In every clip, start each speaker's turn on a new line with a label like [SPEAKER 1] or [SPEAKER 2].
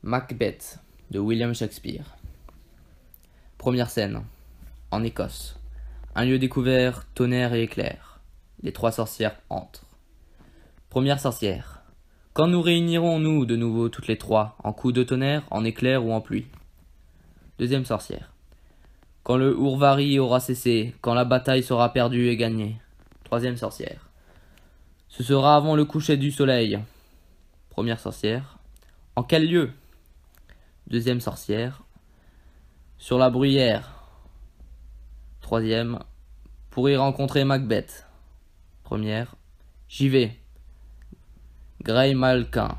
[SPEAKER 1] Macbeth de William Shakespeare. Première scène, en Écosse. Un lieu découvert, tonnerre et éclair. Les trois sorcières entrent. Première sorcière. Quand nous réunirons-nous de nouveau toutes les trois, en coups de tonnerre, en éclair ou en pluie? Deuxième sorcière. Quand le Hourvari aura cessé, quand la bataille sera perdue et gagnée. Troisième sorcière. Ce sera avant le coucher du soleil. Première sorcière. En quel lieu? Deuxième sorcière. Sur la bruyère. Troisième. Pour y rencontrer Macbeth. Première. J'y vais. Grey Malkin.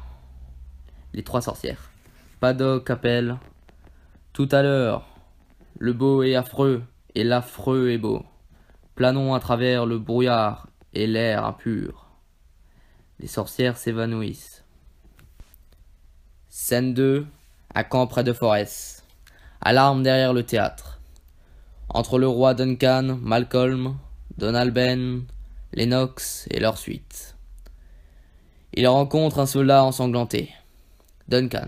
[SPEAKER 1] Les trois sorcières. Paddock appelle. Tout à l'heure. Le beau est affreux, et l'affreux est beau. Planons à travers le brouillard et l'air impur. Les sorcières s'évanouissent. Scène 2. À camp près de Forres. Alarme derrière le théâtre. Entre le roi Duncan, Malcolm, Donalbain, Lennox et leur suite. Il rencontre un soldat ensanglanté. Duncan.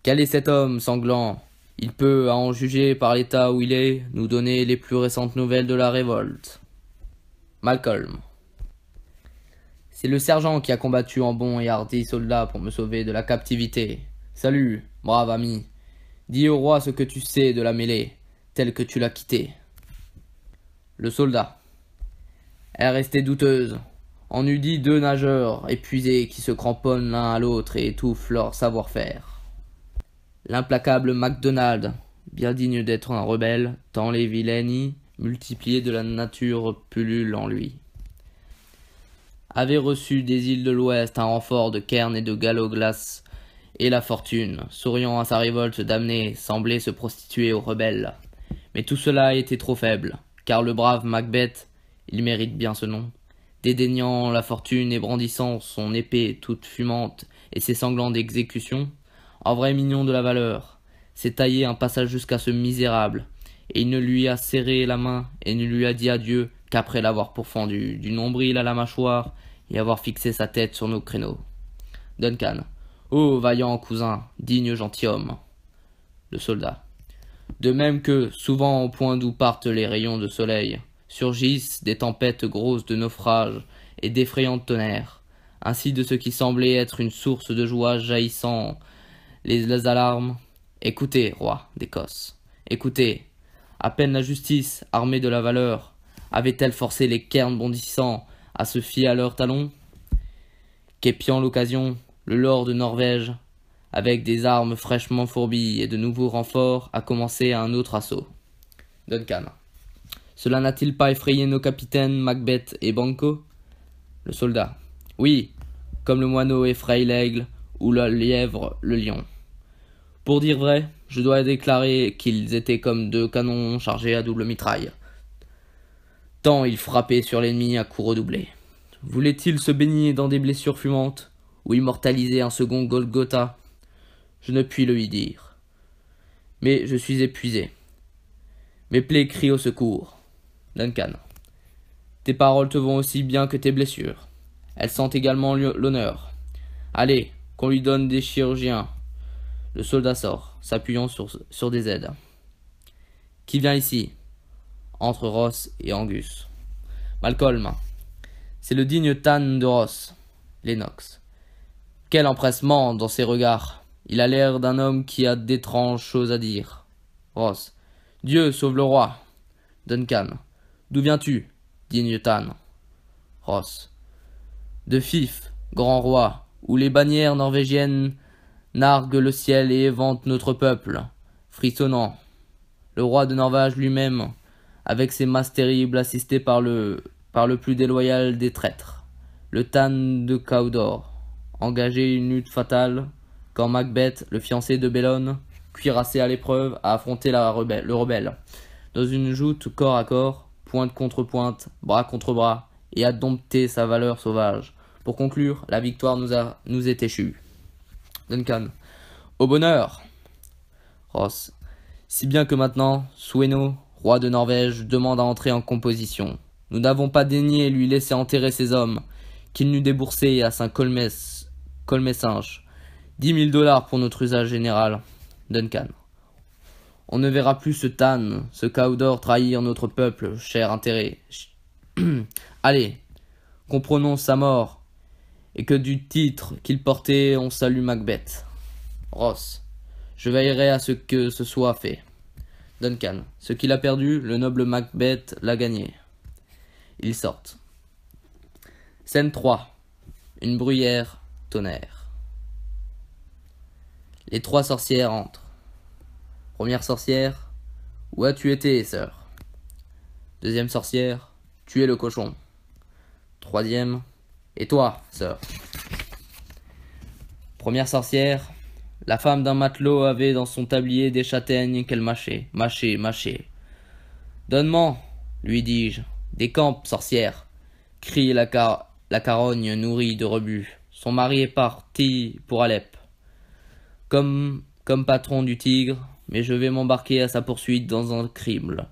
[SPEAKER 1] Quel est cet homme sanglant? Il peut, à en juger par l'état où il est, nous donner les plus récentes nouvelles de la révolte. Malcolm. C'est le sergent qui a combattu en bon et hardi soldat pour me sauver de la captivité. Salut, brave ami. Dis au roi ce que tu sais de la mêlée, telle que tu l'as quittée. Le soldat. Elle restait douteuse. On eût dit deux nageurs épuisés qui se cramponnent l'un à l'autre et étouffent leur savoir-faire. L'implacable MacDonald, bien digne d'être un rebelle, tant les vilainies multipliées de la nature pullulent en lui, avait reçu des îles de l'Ouest un renfort de cairns et de galoglas, et la fortune, souriant à sa révolte damnée, semblait se prostituer aux rebelles. Mais tout cela était trop faible, car le brave Macbeth, il mérite bien ce nom, dédaignant la fortune et brandissant son épée toute fumante et ses sanglants d'exécution, en vrai mignon de la valeur, s'est taillé un passage jusqu'à ce misérable, et il ne lui a serré la main et ne lui a dit adieu qu'après l'avoir pourfendu du nombril à la mâchoire et avoir fixé sa tête sur nos créneaux. Duncan. Ô vaillant cousin, digne gentilhomme. Le soldat. De même que, souvent au point d'où partent les rayons de soleil, surgissent des tempêtes grosses de naufrages et d'effrayants tonnerres, ainsi de ce qui semblait être une source de joie jaillissant les alarmes. Écoutez, roi d'Écosse, écoutez. À peine la justice, armée de la valeur, avait-elle forcé les cairns bondissants à se fier à leurs talons, qu'épiant l'occasion, le lord de Norvège, avec des armes fraîchement fourbies et de nouveaux renforts, a commencé un autre assaut. Duncan. Cela n'a-t-il pas effrayé nos capitaines Macbeth et Banquo? Le soldat. Oui, comme le moineau effraie l'aigle ou le lièvre le lion. Pour dire vrai, je dois déclarer qu'ils étaient comme deux canons chargés à double mitraille. Tant ils frappaient sur l'ennemi à coups redoublés. Voulait-il se baigner dans des blessures fumantes ou immortaliser un second Golgotha? Je ne puis le lui dire. Mais je suis épuisé. Mes plaies crient au secours. Duncan. Tes paroles te vont aussi bien que tes blessures. Elles sentent également l'honneur. Allez, qu'on lui donne des chirurgiens. Le soldat sort, s'appuyant sur des aides. Qui vient ici? Entre Ross et Angus. Malcolm. C'est le digne Tan de Ross. Lennox. Quel empressement dans ses regards. Il a l'air d'un homme qui a d'étranges choses à dire. Ross. Dieu sauve le roi. Duncan. D'où viens-tu, digne Tan? Ross. De Fife, grand roi, où les bannières norvégiennes narguent le ciel et éventent notre peuple, frissonnant. Le roi de Norvège lui-même, avec ses masses terribles, assisté par le plus déloyal des traîtres, le Tan de Cawdor, engagé une lutte fatale, quand Macbeth, le fiancé de Bellone, cuirassé à l'épreuve, a affronté le rebelle, dans une joute corps à corps, pointe contre pointe, bras contre bras, et a dompté sa valeur sauvage. Pour conclure, la victoire nous est échue. Duncan. Au bonheur. Ross. Si bien que maintenant, Sweno, roi de Norvège, demande à entrer en composition. Nous n'avons pas daigné lui laisser enterrer ses hommes, qu'il n'eût déboursé à Saint-Colmessinge, $10 000 pour notre usage général, Duncan. On ne verra plus ce Tan, ce Cawdor trahir notre peuple, cher intérêt. Allez, comprenons sa mort, et que du titre qu'il portait, on salue Macbeth. Ross, je veillerai à ce que ce soit fait. Duncan, ce qu'il a perdu, le noble Macbeth l'a gagné. Ils sortent. Scène 3. Une bruyère, tonnerre. Les 3 sorcières entrent. Première sorcière, où as-tu été, sœur? Deuxième sorcière, tu es le cochon. Troisième, et toi, sœur? Première sorcière, la femme d'un matelot avait dans son tablier des châtaignes qu'elle mâchait. Donne-moi, lui dis-je, des campes, sorcière, crie la carogne nourrie de rebut. Son mari est parti pour Alep. Comme patron du tigre, mais je vais m'embarquer à sa poursuite dans un crible,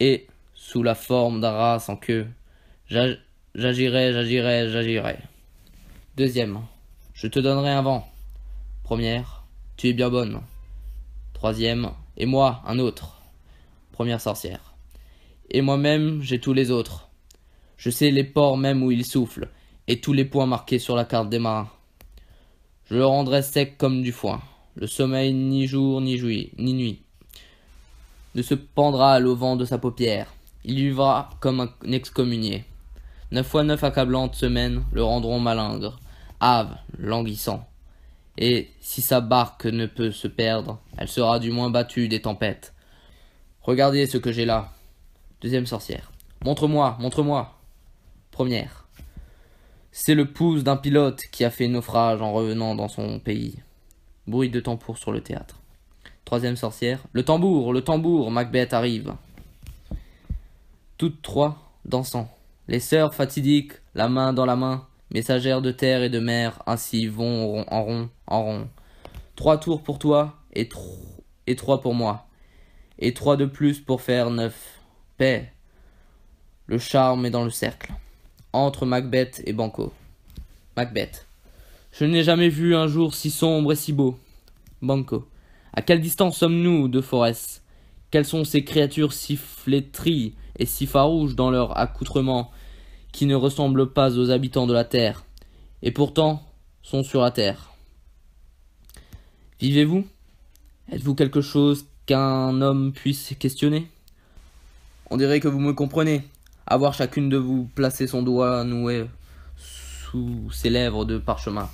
[SPEAKER 1] et, sous la forme d'un rat sans queue, j'agirai. Deuxième, je te donnerai un vent. Première, tu es bien bonne. Troisième, et moi, un autre. Première sorcière. Et moi-même, j'ai tous les autres. Je sais les ports même où ils soufflent, et tous les points marqués sur la carte des marins. Je le rendrai sec comme du foin. Le sommeil ni jour ni nuit ne se pendra à l'auvent de sa paupière. Il vivra comme un excommunié. 9 fois 9 accablantes semaines le rendront malingre, hâve, languissant. Et si sa barque ne peut se perdre, elle sera du moins battue des tempêtes. Regardez ce que j'ai là. Deuxième sorcière. Montre-moi. Première. C'est le pouce d'un pilote qui a fait naufrage en revenant dans son pays. Bruit de tambour sur le théâtre. Troisième sorcière. Le tambour, Macbeth arrive. Toutes 3 dansant. Les sœurs fatidiques, la main dans la main, messagères de terre et de mer, ainsi vont en rond. 3 tours pour toi et 3 pour moi. Et 3 de plus pour faire 9. Paix. Le charme est dans le cercle. Entre Macbeth et Banquo. Macbeth. Je n'ai jamais vu un jour si sombre et si beau. Banquo. À quelle distance sommes-nous de Forès? Quelles sont ces créatures si flétries et si farouches dans leur accoutrement, qui ne ressemblent pas aux habitants de la terre, et pourtant sont sur la terre? Vivez-vous? Êtes-vous quelque chose qu'un homme puisse questionner? On dirait que vous me comprenez. À voir chacune de vous placer son doigt noué sous ses lèvres de parchemin.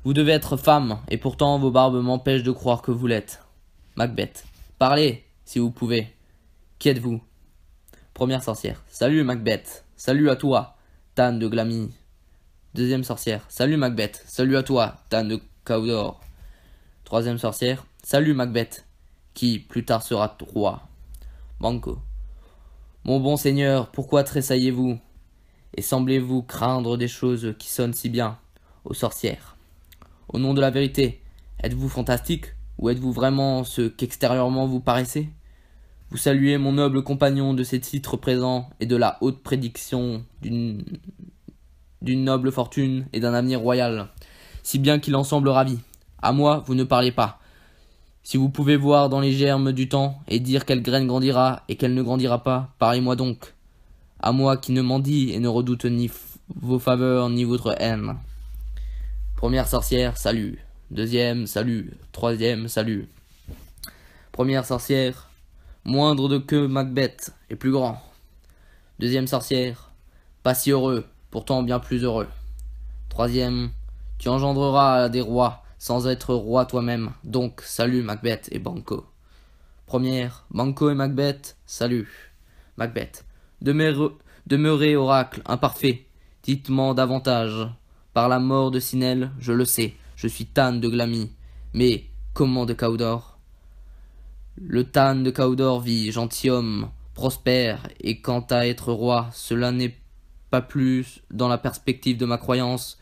[SPEAKER 1] Vous devez être femme, et pourtant vos barbes m'empêchent de croire que vous l'êtes. Macbeth. Parlez, si vous pouvez. Qui êtes-vous? Première sorcière. Salut Macbeth. Salut à toi, Tan de Glamy. Deuxième sorcière. Salut Macbeth. Salut à toi, Tan de Cawdor. Troisième sorcière. Salut Macbeth, qui plus tard sera roi. Banquo. Mon bon seigneur, pourquoi tressaillez-vous? Et semblez-vous craindre des choses qui sonnent si bien? Aux sorcières. Au nom de la vérité, êtes-vous fantastique, ou êtes-vous vraiment ce qu'extérieurement vous paraissez? Vous saluez mon noble compagnon de ses titres présents et de la haute prédiction d'une noble fortune et d'un avenir royal, si bien qu'il en semble ravi. À moi, vous ne parlez pas. Si vous pouvez voir dans les germes du temps et dire quelle graine grandira et quelle ne grandira pas, parlez-moi donc. À moi qui ne mendie et ne redoute ni vos faveurs ni votre haine. Première sorcière, salut. Deuxième, salut. Troisième, salut. Première sorcière, moindre que Macbeth et plus grand. Deuxième sorcière, pas si heureux, pourtant bien plus heureux. Troisième, tu engendreras des rois sans être roi toi-même, donc salut Macbeth et Banquo. Première, Banquo et Macbeth, salut. Macbeth, demeurez oracle imparfait, dites-moi davantage. Par la mort de Sinel, je le sais, je suis Tan de Glamy, mais comment de Cawdor? Le Tan de Cawdor vit, gentilhomme, prospère, et quant à être roi, cela n'est pas plus dans la perspective de ma croyance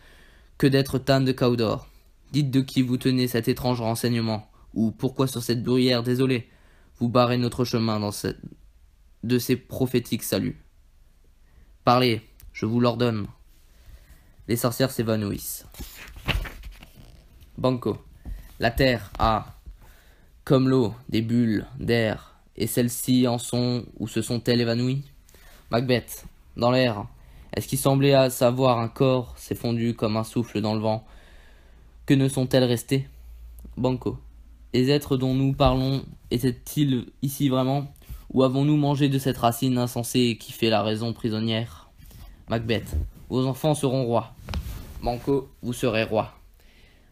[SPEAKER 1] que d'être Tan de Cawdor. Dites de qui vous tenez cet étrange renseignement, ou pourquoi sur cette bruyère désolée, vous barrez notre chemin de ces prophétiques saluts. Parlez, je vous l'ordonne. Les sorcières s'évanouissent. Banquo. La terre a, comme l'eau, des bulles d'air, et celles-ci en sont ou se sont-elles évanouies? Macbeth, dans l'air, est-ce qu'il semblait à savoir un corps s'est fondu comme un souffle dans le vent? Que ne sont-elles restées? Banco. Les êtres dont nous parlons étaient-ils ici vraiment? Ou avons-nous mangé de cette racine insensée qui fait la raison prisonnière? Macbeth. Vos enfants seront rois. Banco, vous serez roi.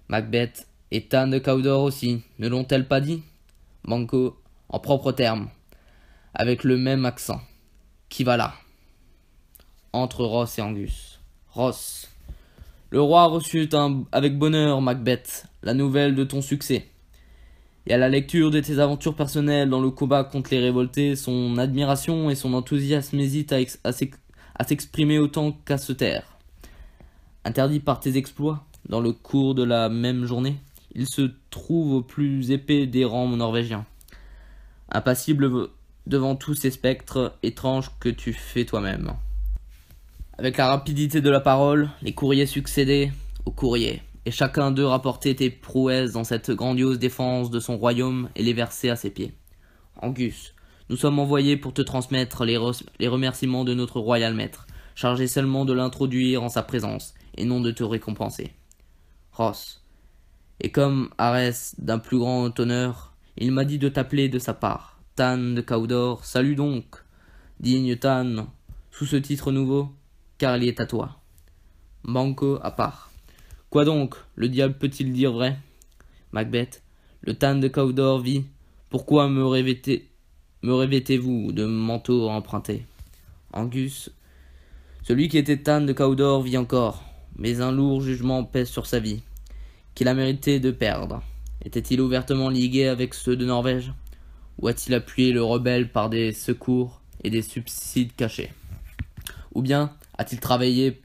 [SPEAKER 1] Macbeth. Et Tan de Cawdor aussi, ne l'ont-elles pas dit? Banco. En propres termes. Avec le même accent. Qui va là? Entre Ross et Angus. Ross. Le roi reçut avec bonheur, Macbeth, la nouvelle de ton succès. Et à la lecture de tes aventures personnelles dans le combat contre les révoltés, son admiration et son enthousiasme hésitent à s'exprimer autant qu'à se taire. Interdit par tes exploits, dans le cours de la même journée, il se trouve au plus épais des rangs norvégiens. Impassible devant tous ces spectres étranges que tu fais toi-même. Avec la rapidité de la parole, les courriers succédaient aux courriers, et chacun d'eux rapportait tes prouesses dans cette grandiose défense de son royaume et les versait à ses pieds. Angus, nous sommes envoyés pour te transmettre les remerciements de notre royal maître, chargé seulement de l'introduire en sa présence, et non de te récompenser. Ross, et comme Arès d'un plus grand honneur, il m'a dit de t'appeler de sa part. Tan de Cawdor, salut donc, digne Tan, sous ce titre nouveau, car il est à toi. Banco à part. Quoi donc, le diable peut-il dire vrai? Macbeth, le Tan de Cawdor vit. Pourquoi me revêtez-vous de manteau emprunté? Angus, celui qui était Tan de Cawdor vit encore, mais un lourd jugement pèse sur sa vie, qu'il a mérité de perdre. Était-il ouvertement ligué avec ceux de Norvège? Ou a-t-il appuyé le rebelle par des secours et des subsides cachés? Ou bien a-t-il travaillé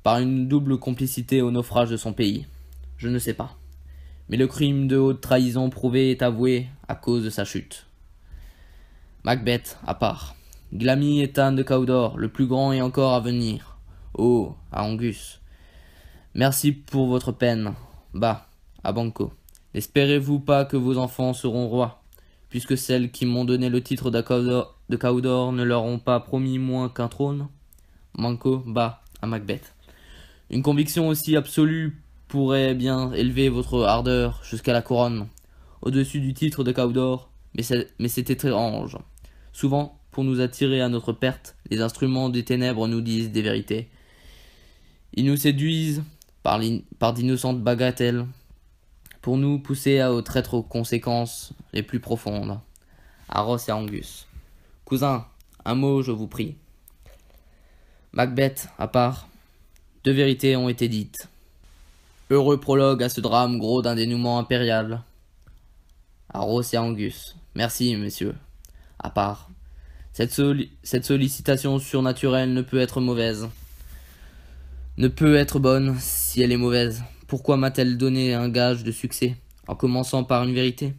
[SPEAKER 1] par une double complicité au naufrage de son pays? Je ne sais pas. Mais le crime de haute trahison prouvé est avoué à cause de sa chute. Macbeth, à part. Glamy et Tan de Cawdor, le plus grand est encore à venir. Oh, à Angus. Merci pour votre peine. Bah, à Banco. N'espérez-vous pas que vos enfants seront rois, puisque celles qui m'ont donné le titre de Cawdor ne leur ont pas promis moins qu'un trône? Banco, bah, à Macbeth. Une conviction aussi absolue pourrait bien élever votre ardeur jusqu'à la couronne, au-dessus du titre de Cawdor, mais c'est étrange. Souvent, pour nous attirer à notre perte, les instruments des ténèbres nous disent des vérités. Ils nous séduisent par d'innocentes bagatelles, pour nous pousser aux traîtres aux conséquences les plus profondes. À Ross et Angus. Cousin, un mot, je vous prie. Macbeth, à part. Deux vérités ont été dites. Heureux prologue à ce drame gros d'un dénouement impérial. À Ross et Angus. Merci, messieurs. À part. Cette sollicitation surnaturelle ne peut être mauvaise. Ne peut être bonne si elle est mauvaise. Pourquoi m'a-t-elle donné un gage de succès, en commençant par une vérité?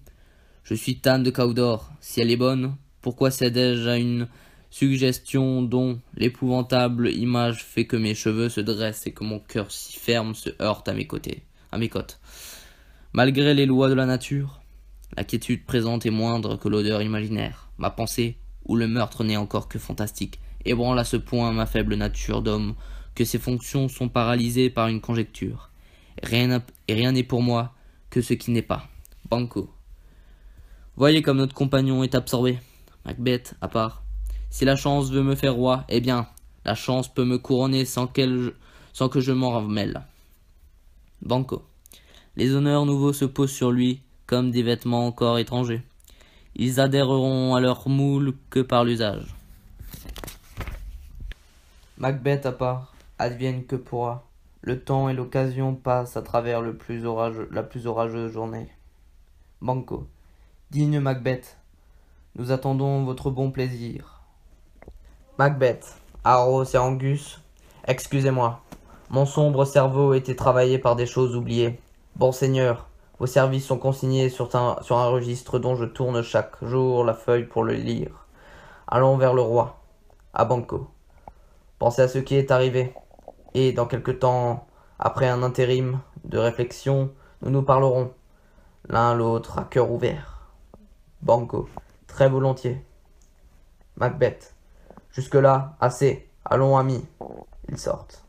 [SPEAKER 1] Je suis Tan de Cawdor. Si elle est bonne, pourquoi cédais-je à une suggestion dont l'épouvantable image fait que mes cheveux se dressent et que mon cœur si ferme se heurte à mes côtes? Malgré les lois de la nature, la quiétude présente est moindre que l'odeur imaginaire. Ma pensée, où le meurtre n'est encore que fantastique, ébranle à ce point ma faible nature d'homme que ses fonctions sont paralysées par une conjecture. Rien n'est pour moi que ce qui n'est pas. Banco. Voyez comme notre compagnon est absorbé. Macbeth, à part. Si la chance veut me faire roi, eh bien, la chance peut me couronner sans que je m'en mêle. Banco. Les honneurs nouveaux se posent sur lui comme des vêtements encore étrangers. Ils adhéreront à leur moule que par l'usage. Macbeth à part. Advienne que pourra. Le temps et l'occasion passent à travers la plus orageuse journée. Banco. Digne Macbeth, nous attendons votre bon plaisir. Macbeth, à Ross et Angus, excusez-moi. Mon sombre cerveau était travaillé par des choses oubliées. Bon seigneur, vos services sont consignés sur un registre dont je tourne chaque jour la feuille pour le lire. Allons vers le roi, à Banco. Pensez à ce qui est arrivé. Et dans quelque temps, après un intérim de réflexion, nous nous parlerons. l'un l'autre à cœur ouvert. Banquo, très volontiers. Macbeth, jusque-là, assez, allons amis. Ils sortent.